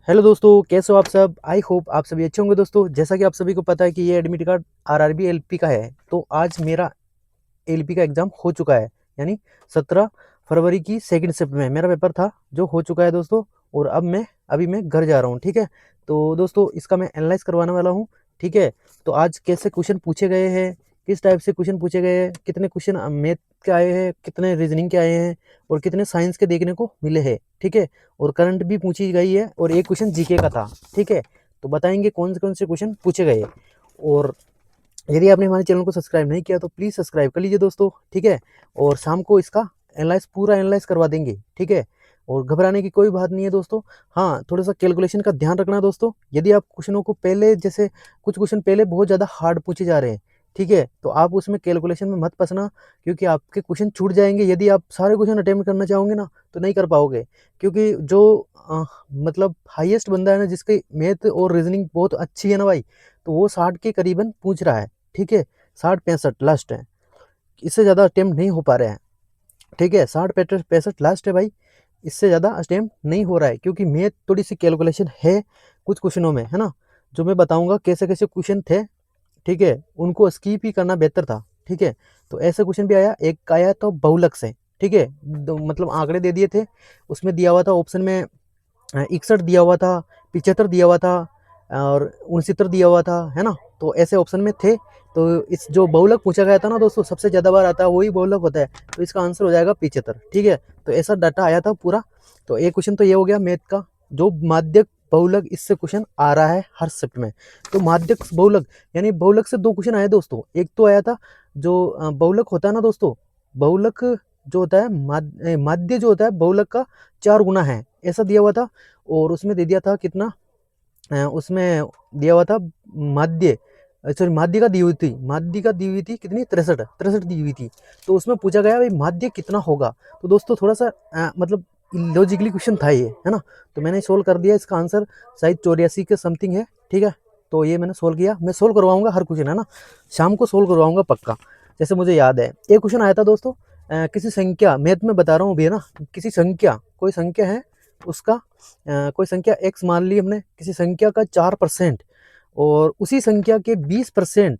Hello दोस्तों, कैसे हो आप सब। आई होप आप सभी अच्छे होंगे। दोस्तों, जैसा कि आप सभी को पता है कि ये एडमिट कार्ड आरआरबी एलपी का है। तो आज मेरा एलपी का एग्ज़ाम हो चुका है, यानी 17 फरवरी की सेकंड शिफ्ट में मेरा पेपर था जो हो चुका है दोस्तों। और अब मैं अभी मैं घर जा रहा हूँ, ठीक है। तो दोस्तों, इसका मैं एनालाइज करवाने वाला हूँ, ठीक है। तो आज कैसे क्वेश्चन पूछे गए हैं, किस टाइप से क्वेश्चन पूछे गए हैं, कितने क्वेश्चन मैथ के आए हैं, कितने रीजनिंग के आए हैं और कितने साइंस के देखने को मिले हैं, ठीक है। और करंट भी पूछी गई है और एक क्वेश्चन जीके का था, ठीक है। तो बताएंगे कौन से क्वेश्चन पूछे गए। और यदि आपने हमारे चैनल को सब्सक्राइब नहीं किया तो प्लीज़ सब्सक्राइब कर लीजिए दोस्तों, ठीक है। और शाम को इसका पूरा एनालाइज करवा देंगे, ठीक है। और घबराने की कोई बात नहीं है दोस्तों। हाँ, थोड़ा सा कैलकुलेशन का ध्यान रखना दोस्तों। यदि आप क्वेश्चनों को पहले, जैसे कुछ क्वेश्चन पहले बहुत ज़्यादा हार्ड पूछे जा रहे हैं, ठीक है, तो आप उसमें कैलकुलेशन में मत फंसना, क्योंकि आपके क्वेश्चन छूट जाएंगे। यदि आप सारे क्वेश्चन अटेम्प्ट करना चाहोगे ना तो नहीं कर पाओगे, क्योंकि जो मतलब हाईएस्ट बंदा है ना, जिसकी मैथ और रीजनिंग बहुत अच्छी है ना भाई, तो वो 60 के करीबन पूछ रहा है, ठीक है। 60-65 लास्ट है, इससे ज़्यादा अटेम्प्ट नहीं हो पा रहे हैं, ठीक है। 60-65 लास्ट है भाई, इससे ज़्यादा अटेम्प्ट नहीं हो रहा है, क्योंकि मैथ थोड़ी सी कैलकुलेशन है कुछ क्वेश्चनों में, है ना। जो मैं बताऊंगा कैसे कैसे क्वेश्चन थे, ठीक है, उनको स्किप ही करना बेहतर था, ठीक है। तो ऐसे क्वेश्चन भी आया, एक आया तो बहुलक से, ठीक है। मतलब आंकड़े दे दिए थे, उसमें दिया हुआ था ऑप्शन में 61 दिया हुआ था, 75 दिया हुआ था और 69 दिया हुआ था, है ना। तो ऐसे ऑप्शन में थे। तो इस जो बहुलक पूछा गया था ना दोस्तों, सबसे ज़्यादा बार आता है वही बहुलक होता है, तो इसका आंसर हो जाएगा 75, ठीक है। तो ऐसा डाटा आया था पूरा। तो एक क्वेश्चन तो ये हो गया मैथ का, जो माध्यक बहुलक, इससे क्वेश्चन आ रहा है हर शिफ्ट में। तो माध्यक बहुलक, यानी बहुलक से दो क्वेश्चन आए दोस्तों। एक तो आया था जो बहुलक होता है ना दोस्तों, बहुलक जो होता है माध्य जो होता है बहुलक का 4 गुना है, ऐसा दिया हुआ था। और उसमें दे दिया था कितना, उसमें दिया हुआ था माध्य, सॉरी माध्य का दी हुई थी, माध्य का दी हुई थी कितनी, 63 दी हुई थी। तो उसमें पूछा गया भाई माध्य कितना होगा। तो दोस्तों थोड़ा सा मतलब लॉजिकली क्वेश्चन था ये, है ना। तो मैंने सोल्व कर दिया, इसका आंसर शायद 84 के समथिंग है, ठीक है। तो ये मैंने सोल्व किया, मैं सोल्व करवाऊंगा हर क्वेश्चन, है ना। शाम को सोल्व करवाऊंगा पक्का, जैसे मुझे याद है। एक क्वेश्चन आया था दोस्तों, किसी संख्या, मैथ में बता रहा हूँ अभी, है ना। किसी संख्या, कोई संख्या है, उसका कोई संख्या x मान ली हमने, किसी संख्या का 4% और उसी संख्या के 20%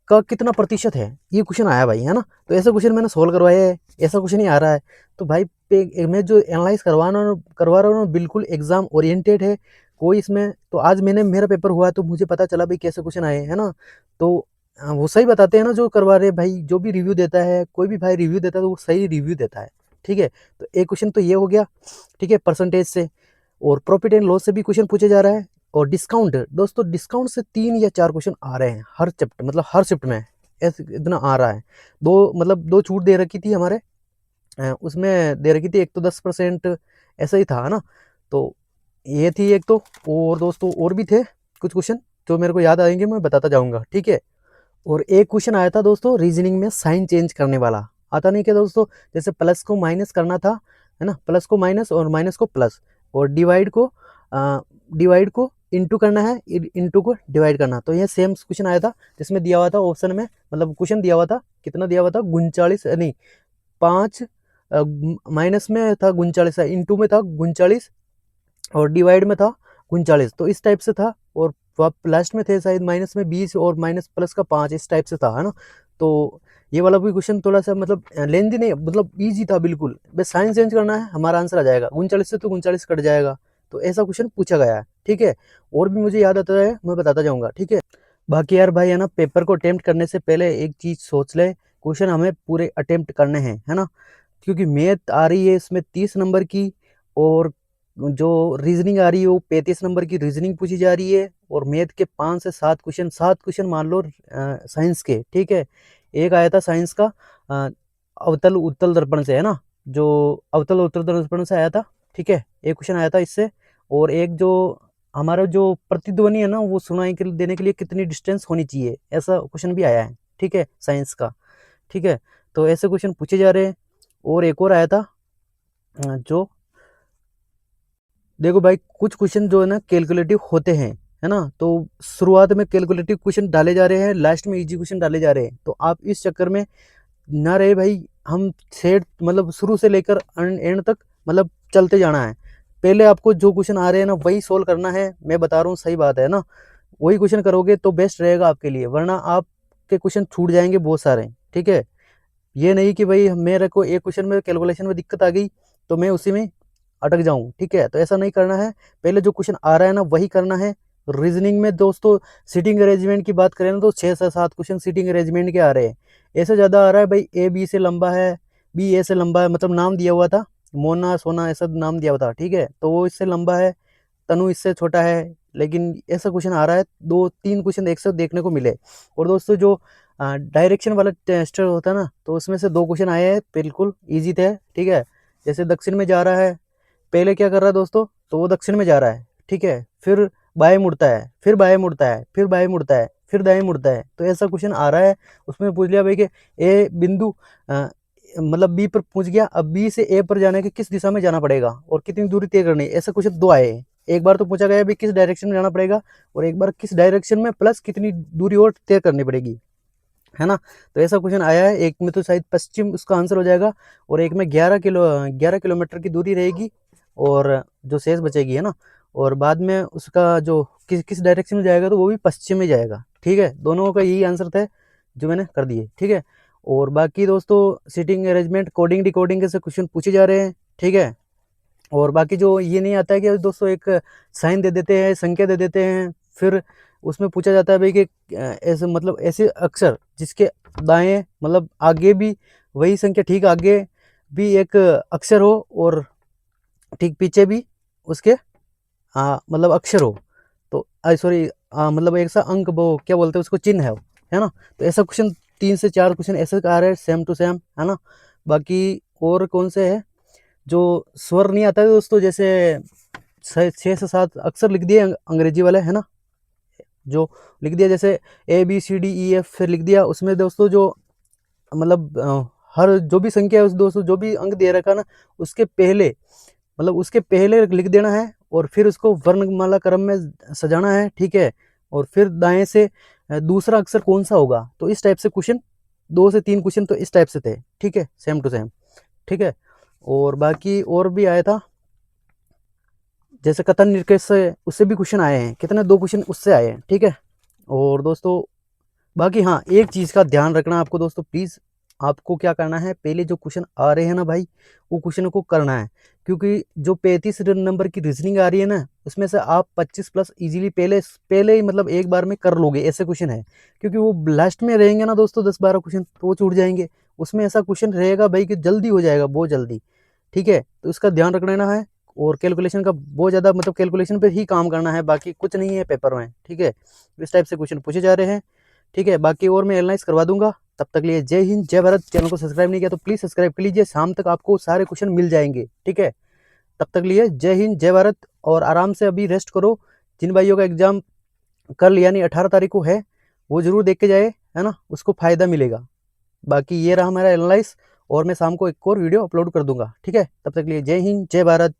का कितना प्रतिशत है, ये क्वेश्चन आया भाई, है ना। तो ऐसा क्वेश्चन मैंने सोल्व करवाया है, ऐसा क्वेश्चन ही आ रहा है। तो भाई मैं जो एनालाइज करवा रहा हूँ बिल्कुल एग्जाम ओरिएंटेड है। कोई इसमें, तो आज मेरा पेपर हुआ है तो मुझे पता चला भाई कैसे क्वेश्चन आए, है ना। तो वो सही बताते हैं ना जो करवा रहे भाई, जो भी रिव्यू देता है, कोई भी भाई रिव्यू देता है तो वो सही रिव्यू देता है, ठीक है। तो एक क्वेश्चन तो ये हो गया, ठीक है, परसेंटेज से। और प्रॉफिट एंड लॉस से भी क्वेश्चन पूछे जा रहा है। और डिस्काउंट, दोस्तों डिस्काउंट से 3 या 4 क्वेश्चन आ रहे हैं हर चैप्टर, मतलब हर शिफ्ट में ऐसे इतना आ रहा है। दो छूट दे रखी थी हमारे, उसमें दे रखी थी, एक तो 10% ऐसा ही था, है ना। तो ये थी एक तो। और दोस्तों और भी थे कुछ क्वेश्चन जो मेरे को याद आएंगे, मैं बताता जाऊंगा, ठीक है। और एक क्वेश्चन आया था दोस्तों रीजनिंग में, साइन चेंज करने वाला। आता नहीं क्या दोस्तों, जैसे प्लस को माइनस करना था, है ना, प्लस को माइनस और माइनस को प्लस, और डिवाइड को इंटू करना है, इंटू को डिवाइड करना। तो ये सेम क्वेश्चन आया था, जिसमें दिया हुआ था ऑप्शन में, मतलब क्वेश्चन दिया हुआ था, कितना दिया हुआ था, 39 नहीं 5, माइनस में था 39, इंटू में था 39 और डिवाइड में था 39। तो इस टाइप से था। और लास्ट में थे शायद माइनस में 20 और माइनस प्लस का 5, इस टाइप से था, है ना। तो ये वाला भी क्वेश्चन थोड़ा सा मतलब लेंदी नहीं, मतलब ईजी था बिल्कुल। बस साइन चेंज करना है, हमारा आंसर आ जाएगा 39 से, तो 39 कट जाएगा। तो ऐसा क्वेश्चन पूछा गया है, ठीक है। और भी मुझे याद आता है, मैं बताता जाऊंगा, ठीक है। बाकी यार भाई, है ना, पेपर को अटेम्प्ट करने से पहले एक चीज़ सोच ले, क्वेश्चन हमें पूरे अटेम्प्ट करने हैं, है ना। क्योंकि मैथ आ रही है इसमें 30 नंबर की, और जो रीजनिंग आ रही है वो 35 नंबर की रीजनिंग पूछी जा रही है। और मैथ के 5 से 7 क्वेश्चन मान लो साइंस के, ठीक है। एक आया था साइंस का अवतल उत्तल दर्पण से, है ना, जो अवतल उत्तल दर्पण से आया था, ठीक है, एक क्वेश्चन आया था इससे। और एक जो हमारा जो प्रतिध्वनि है ना, वो सुनाई देने के लिए कितनी डिस्टेंस होनी चाहिए, ऐसा क्वेश्चन भी आया है, ठीक है, साइंस का, ठीक है। तो ऐसे क्वेश्चन पूछे जा रहे हैं। और एक और आया था जो, देखो भाई, कुछ क्वेश्चन जो है ना कैलकुलेटिव होते हैं, है ना। तो शुरुआत में कैलकुलेटिव क्वेश्चन डाले जा रहे हैं, लास्ट में इजी क्वेश्चन डाले जा रहे हैं। तो आप इस चक्कर में ना रहे भाई, हम सेट मतलब शुरू से लेकर एंड तक मतलब चलते जाना है। पहले आपको जो क्वेश्चन आ रहे हैं ना वही सोल्व करना है। मैं बता रहा हूँ, सही बात है ना, वही क्वेश्चन करोगे तो बेस्ट रहेगा आपके लिए, वरना आपके क्वेश्चन छूट जाएंगे बहुत सारे। ठीक है, ये नहीं कि भाई मेरे को एक क्वेश्चन में कैलकुलेशन में दिक्कत आ गई तो मैं उसी में अटक जाऊं। ठीक है, तो ऐसा नहीं करना है, पहले जो क्वेश्चन आ रहा है ना वही करना है। रीजनिंग में दोस्तों सीटिंग अरेंजमेंट की बात करें ना तो 6 से 7 क्वेश्चन सीटिंग अरेंजमेंट के आ रहे हैं। ऐसे ज़्यादा आ रहा है भाई, ए बी से लंबा है, बी ए से लंबा है, मतलब नाम दिया हुआ था, मोना सोना ऐसा नाम दिया हुआ था। ठीक है, तो वो इससे लंबा है, तनु इससे छोटा है, लेकिन ऐसा क्वेश्चन आ रहा है, 2-3 क्वेश्चन एक साथ देखने को मिले। और दोस्तों जो डायरेक्शन वाला टेस्टर होता है ना, तो उसमें से 2 क्वेश्चन आए हैं, बिल्कुल ईजी थे। ठीक है, जैसे दक्षिण में जा रहा है, पहले क्या कर रहा है दोस्तों, तो वो दक्षिण में जा रहा है। ठीक है, फिर बाएं मुड़ता है, फिर बाएं मुड़ता है, फिर बाएं मुड़ता है, फिर दाएं मुड़ता है, तो ऐसा क्वेश्चन आ रहा है। उसमें पूछ लिया भाई कि ए बिंदु मतलब बी पर पहुंच गया, अब बी से ए पर जाने के किस दिशा में जाना पड़ेगा और कितनी दूरी तय करनी है। ऐसा क्वेश्चन 2 आए हैं। एक बार तो पूछा गया भाई किस डायरेक्शन में जाना पड़ेगा, और एक बार किस डायरेक्शन में प्लस कितनी दूरी और तय करनी पड़ेगी, है ना। तो ऐसा क्वेश्चन आया है, एक में तो शायद पश्चिम उसका आंसर हो जाएगा, और एक में 11 किलोमीटर की दूरी रहेगी और जो शेष बचेगी, है ना, और बाद में उसका जो किस किस डायरेक्शन में जाएगा तो वो भी पश्चिम में जाएगा। ठीक है, दोनों का यही आंसर था जो मैंने कर दिए। ठीक है, और बाकी दोस्तों सीटिंग अरेंजमेंट कोडिंग डिकोडिंग के से क्वेश्चन पूछे जा रहे हैं। ठीक है, और बाकी जो ये नहीं आता है कि दोस्तों एक साइन दे देते हैं, संख्या दे देते हैं, फिर उसमें पूछा जाता है भाई कि ऐसे मतलब ऐसे अक्षर जिसके दाएं मतलब आगे भी वही संख्या, ठीक आगे भी एक अक्षर हो और ठीक पीछे भी उसके मतलब अक्षर हो, तो सॉरी मतलब एक सा अंक, वो क्या बोलते हैं उसको, चिन्ह है ना। तो ऐसा क्वेश्चन 3 से 4 क्वेश्चन ऐसे आ रहे हैं सेम टू सेम, है ना। बाकी और कौन से है जो स्वर नहीं आता है दोस्तों, जैसे 6 से 7 अक्षर लिख दिए अंग्रेजी वाले, है ना, जो लिख दिया जैसे ABCDEF फिर लिख दिया, उसमें दोस्तों जो मतलब हर जो भी संख्या है उस दोस्तों जो भी अंक दे रखा ना, उसके पहले मतलब उसके पहले लिख देना है और फिर उसको वर्णमाला क्रम में सजाना है। ठीक है, और फिर दाएं से दूसरा अक्षर कौन सा होगा, तो इस टाइप से क्वेश्चन 2 से 3 क्वेश्चन तो इस टाइप से थे। ठीक है, सेम टू सेम। ठीक है, और बाकी और भी आया था, जैसे कथन निरपेक्ष से उससे भी क्वेश्चन आए हैं, कितने 2 क्वेश्चन उससे आए हैं। ठीक है, और दोस्तों बाकी हाँ, एक चीज़ का ध्यान रखना आपको दोस्तों, प्लीज़ आपको क्या करना है, पहले जो क्वेश्चन आ रहे हैं ना भाई, वो क्वेश्चन को करना है, क्योंकि जो 35 नंबर की रीजनिंग आ रही है ना, उसमें से आप 25 प्लस इजीली पहले पहले ही मतलब एक बार में कर लोगे, ऐसे क्वेश्चन है। क्योंकि वो लास्ट में रहेंगे ना दोस्तों 10-12 क्वेश्चन, तो वो छूट जाएंगे। उसमें ऐसा क्वेश्चन रहेगा भाई कि जल्दी हो जाएगा, बहुत जल्दी। ठीक है, तो इसका ध्यान रखना है, और कैलकुलेशन का बहुत ज़्यादा मतलब कैलकुलेशन पे ही काम करना है, बाकी कुछ नहीं है पेपर में। ठीक है, इस टाइप से क्वेश्चन पूछे जा रहे हैं। ठीक है, बाकी और मैं एनालाइज करवा दूंगा। तब तक लिए जय हिंद जय भारत। चैनल को सब्सक्राइब नहीं किया तो प्लीज़ सब्सक्राइब कर लीजिए, शाम तक आपको सारे क्वेश्चन मिल जाएंगे। ठीक है, तब तक लिए जय हिंद जय भारत, और आराम से अभी रेस्ट करो। जिन भाइयों का एग्जाम कल यानी 18 तारीख को है, वो जरूर देख के जाए, है ना, उसको फायदा मिलेगा। बाकी ये रहा हमारा एनालाइज, और मैं शाम को एक और वीडियो अपलोड कर दूंगा। ठीक है, तब तक लिए जय हिंद जय भारत।